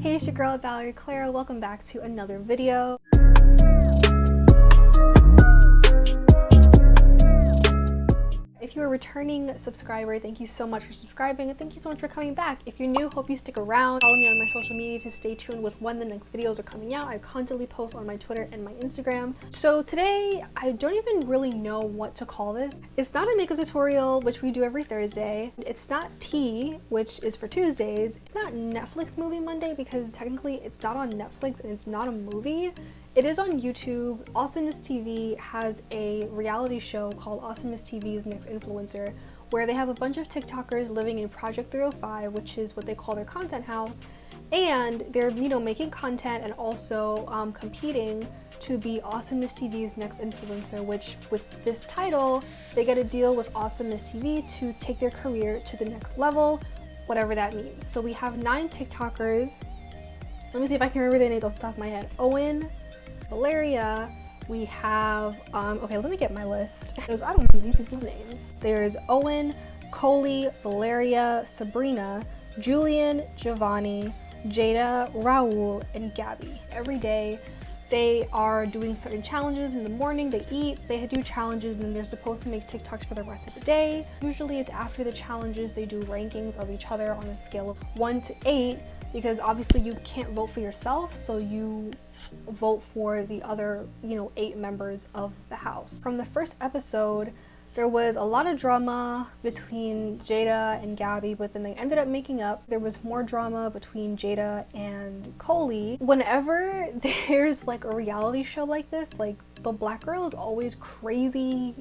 Hey, it's your girl Valerie Clara. Welcome back to another video. If you're a returning subscriber, thank you so much for subscribing and thank you so much for coming back. If you're new, hope you stick around. Follow me on my social media to stay tuned with when the next videos are coming out. I constantly post on my Twitter and my Instagram. So today, I don't even really know what to call this. It's not a makeup tutorial, which we do every Thursday. It's not tea, which is for Tuesdays. It's not Netflix Movie Monday because technically it's not on Netflix and it's not a movie. It is on YouTube. Awesomeness TV has a reality show called Awesomeness TV's Next Influencer, where they have a bunch of TikTokers living in Project 305, which is what they call their content house, and they're making content and also competing to be Awesomeness TV's Next Influencer, which with this title they get a deal with Awesomeness TV to take their career to the next level, whatever that means. So we have 9 TikTokers. Let me see if I can remember their names off the top of my head. Owen, Valeria, we have, okay, let me get my list because I don't know these people's names. There's Owen, Coley, Valeria, Sabrina, Julian, Giovanni, Jada, Raul, and Gabby. Every day they are doing certain challenges. In the morning they eat, they do challenges, and then they're supposed to make TikToks for the rest of the day. Usually it's after the challenges they do rankings of each other on a scale of 1 to 8 because obviously you can't vote for yourself, so you vote for the other 8 members of the house. From the first episode there was a lot of drama between Jada and Gabby, but then they ended up making up. There was more drama between Jada and Coley. Whenever there's like a reality show like this, like the black girl is always crazy,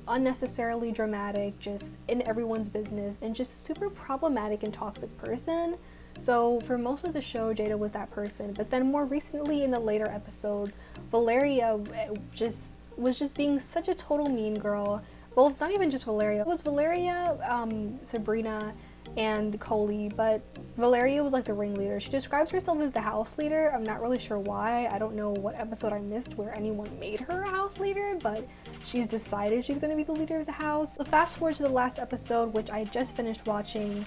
unnecessarily dramatic, just in everyone's business, and just a super problematic and toxic person. So for most of the show, Jada was that person, but then more recently in the later episodes, Valeria was just being such a total mean girl. Both, not even just Valeria. It was Valeria, Sabrina, and Coley, but Valeria was like the ringleader. She describes herself as the house leader. I'm not really sure why. I don't know what episode I missed where anyone made her a house leader, but she's decided she's going to be the leader of the house. So fast forward to the last episode, which I just finished watching.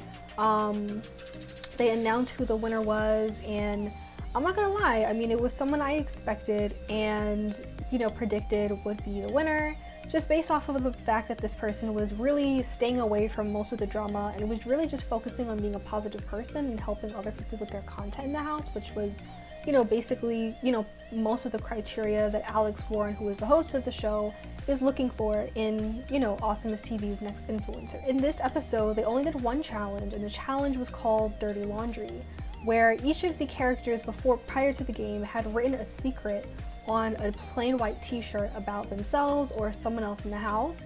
They announced who the winner was, and I'm not gonna lie, I mean, it was someone I expected and predicted would be the winner, just based off of the fact that this person was really staying away from most of the drama and was really just focusing on being a positive person and helping other people with their content in the house, which was basically most of the criteria that Alex Warren, who is the host of the show, is looking for in Awesomeness TV's Next Influencer. In this episode they only did one challenge, and the challenge was called Dirty Laundry, where each of the characters prior to the game had written a secret on a plain white t-shirt about themselves or someone else in the house.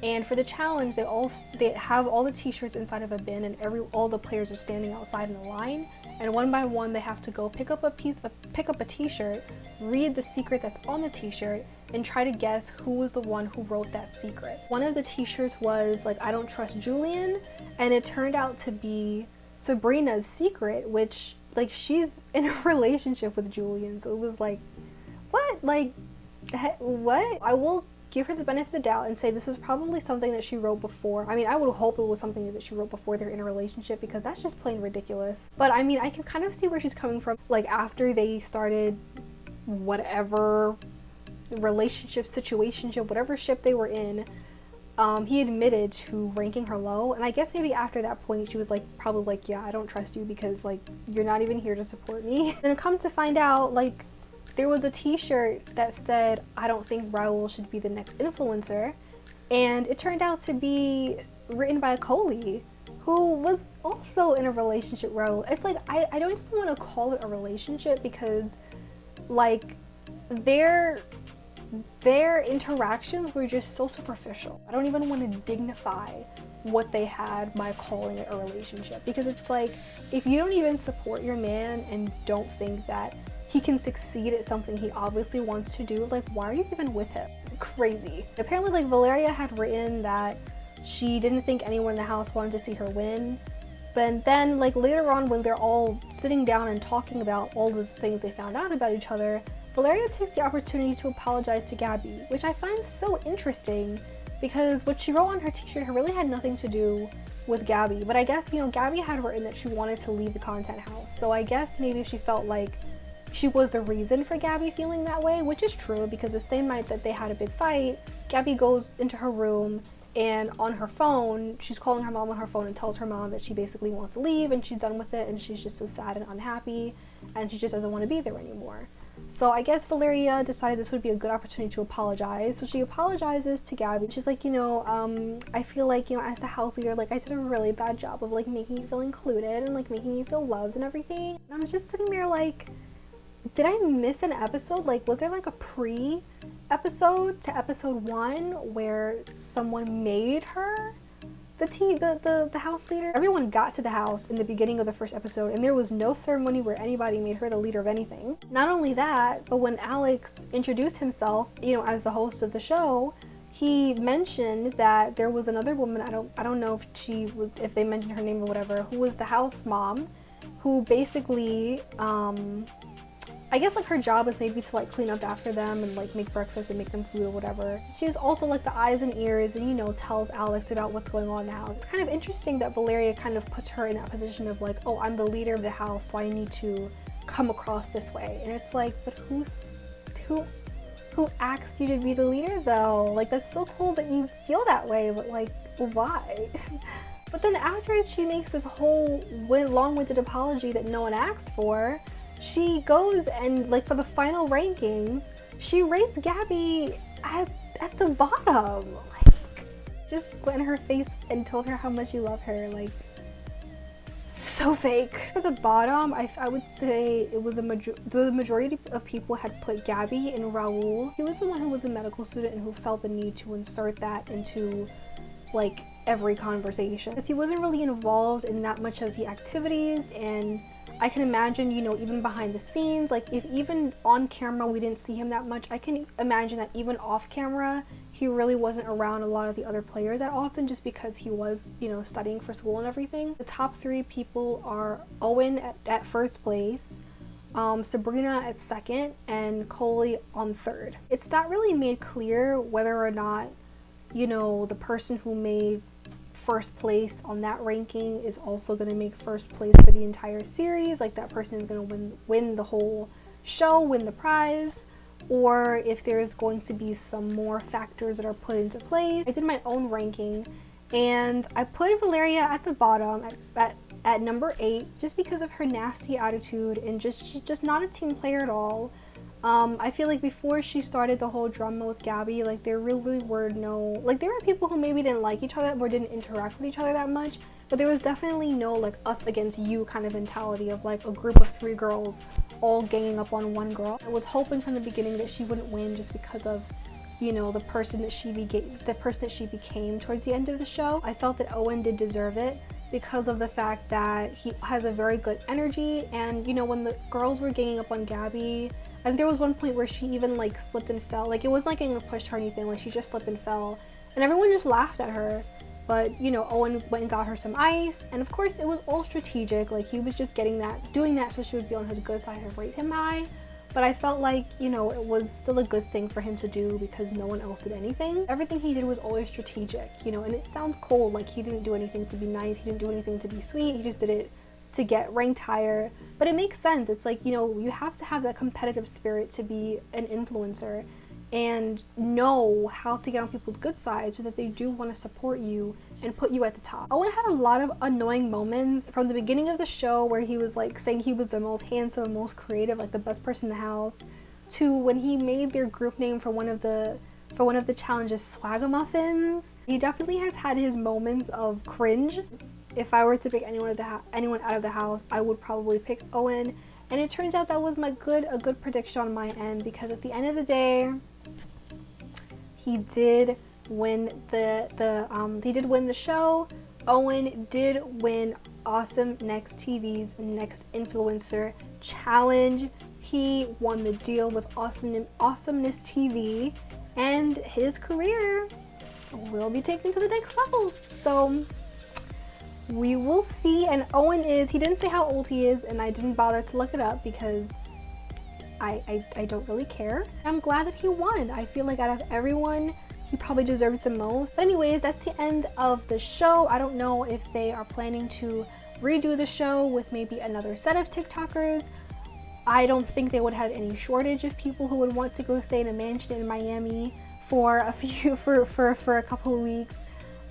And for the challenge, they have all the t-shirts inside of a bin, and all the players are standing outside in a line, and one by one they have to go pick up a t-shirt, read the secret that's on the t-shirt, and try to guess who was the one who wrote that secret. One of the t-shirts was like, I don't trust Julian, and it turned out to be Sabrina's secret, which like she's in a relationship with Julian. So it was like, what? Like, what? I will give her the benefit of the doubt and say this is probably something that she wrote before. I mean, I would hope it was something that she wrote before they're in a relationship, because that's just plain ridiculous. But I mean, I can kind of see where she's coming from. Like, after they started whatever relationship, situationship, whatever ship they were in, he admitted to ranking her low, and I guess maybe after that point she was like, probably like, yeah, I don't trust you because like you're not even here to support me. And come to find out, like, there was a t-shirt that said, I don't think Raul should be the next influencer, and it turned out to be written by Coley, who was also in a relationship with Raul. It's like, I don't even want to call it a relationship because like their interactions were just so superficial. I don't even want to dignify what they had by calling it a relationship, because it's like, if you don't even support your man and don't think that he can succeed at something he obviously wants to do, like, why are you even with him? Crazy. Apparently, like, Valeria had written that she didn't think anyone in the house wanted to see her win, but then like later on when they're all sitting down and talking about all the things they found out about each other, Valeria takes the opportunity to apologize to Gabby, which I find so interesting because what she wrote on her t-shirt really had nothing to do with Gabby. But I guess, you know, Gabby had written that she wanted to leave the content house. So I guess maybe she felt like she was the reason for Gabby feeling that way, which is true, because the same night that they had a big fight, Gabby goes into her room and on her phone, she's calling her mom on her phone and tells her mom that she basically wants to leave and she's done with it and she's just so sad and unhappy and she just doesn't want to be there anymore. So I guess Valeria decided this would be a good opportunity to apologize. So she apologizes to Gabby. She's like, you know, I feel like, you know, as the house leader, like I did a really bad job of like making you feel included and like making you feel loved and everything. And I'm just sitting there like, did I miss an episode? Like, was there like a pre-episode to episode 1 where someone made her the house leader? Everyone got to the house in the beginning of the first episode and there was no ceremony where anybody made her the leader of anything. Not only that, but when Alex introduced himself, you know, as the host of the show, he mentioned that there was another woman, I don't know if they mentioned her name or whatever, who was the house mom, who basically I guess like her job is maybe to like clean up after them and like make breakfast and make them food or whatever. She's also like the eyes and ears and, you know, tells Alex about what's going on now. It's kind of interesting that Valeria kind of puts her in that position of like, oh, I'm the leader of the house, so I need to come across this way. And it's like, but who asked you to be the leader though? Like, that's so cool that you feel that way, but like, why? But then after she makes this whole long-winded apology that no one asked for, she goes and, like, for the final rankings, she rates Gabby at the bottom. Like, just went in her face and told her how much you love her. Like, so fake. For the bottom, I would say it was the majority of people had put Gabby and Raul. He was the one who was a medical student and who felt the need to insert that into, like, every conversation. Because he wasn't really involved in that much of the activities, and I can imagine, you know, even behind the scenes, like if even on camera we didn't see him that much, I can imagine that even off camera he really wasn't around a lot of the other players that often, just because he was, you know, studying for school and everything. The top 3 people are Owen at first place, Sabrina at second, and Coley on third. It's not really made clear whether or not, you know, the person who made first place on that ranking is also going to make first place for the entire series, like that person is going to win the whole show, win the prize, or if there's going to be some more factors that are put into place. I did my own ranking and I put Valeria at the bottom at number 8 just because of her nasty attitude and she's just not a team player at all. I feel like before she started the whole drama with Gabby, like there really were no, like there were people who maybe didn't like each other or didn't interact with each other that much, but there was definitely no like us against you kind of mentality of like a group of 3 girls all ganging up on one girl. I was hoping from the beginning that she wouldn't win just because of, you know, the person that she became towards the end of the show. I felt that Owen did deserve it because of the fact that he has a very good energy, and you know, when the girls were ganging up on Gabby, and there was one point where she even like slipped and fell. Like it wasn't like getting pushed or anything, like she just slipped and fell. And everyone just laughed at her. But you know, Owen went and got her some ice. And of course it was all strategic. Like he was just doing that so she would be on his good side and rate him high. But I felt like, you know, it was still a good thing for him to do because no one else did anything. Everything he did was always strategic, you know, and it sounds cold, like he didn't do anything to be nice, he didn't do anything to be sweet, he just did it to get ranked higher. But it makes sense. It's like, you know, you have to have that competitive spirit to be an influencer and know how to get on people's good side so that they do want to support you and put you at the top. Owen had a lot of annoying moments from the beginning of the show where he was like saying he was the most handsome, most creative, like the best person in the house, to when he made their group name for one of the challenges, Swagamuffins. He definitely has had his moments of cringe. If I were to pick anyone out of the house, I would probably pick Owen. And it turns out that was a good prediction on my end, because at the end of the day, he did win the show. Owen did win AwesomeNess TV's Next Influencer Challenge. He won the deal with AwesomeNess TV, and his career will be taken to the next level. So we will see. And Owen he didn't say how old he is, and I didn't bother to look it up because I don't really care. I'm glad that he won. I feel like out of everyone, you probably deserve it the most. But anyways, that's the end of the show. I don't know if they are planning to redo the show with maybe another set of TikTokers. I don't think they would have any shortage of people who would want to go stay in a mansion in Miami for a couple of weeks.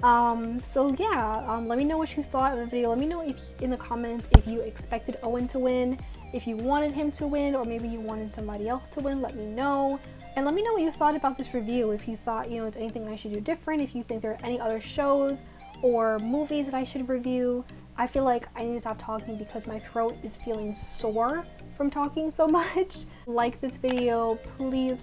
So yeah, let me know what you thought of the video. Let me know in the comments if you expected Owen to win, if you wanted him to win, or maybe you wanted somebody else to win. Let me know. And let me know what you thought about this review. If you thought, is anything I should do different, if you think there are any other shows or movies that I should review. I feel like I need to stop talking because my throat is feeling sore from talking so much. Like this video, please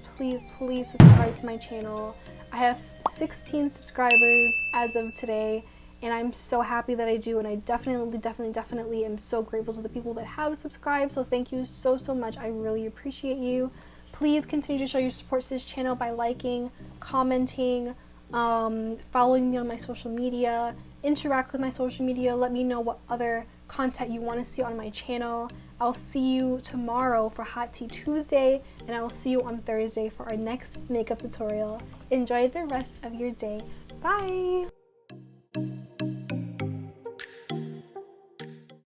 subscribe to my channel. I have 16 subscribers as of today, and I'm so happy that I do, and I definitely am so grateful to the people that have subscribed. So thank you so much. I really appreciate you. Please continue to show your support to this channel by liking, commenting, following me on my social media, interact with my social media. Let me know what other content you want to see on my channel. I'll see you tomorrow for Hot Tea Tuesday, and I will see you on Thursday for our next makeup tutorial. Enjoy the rest of your day. Bye!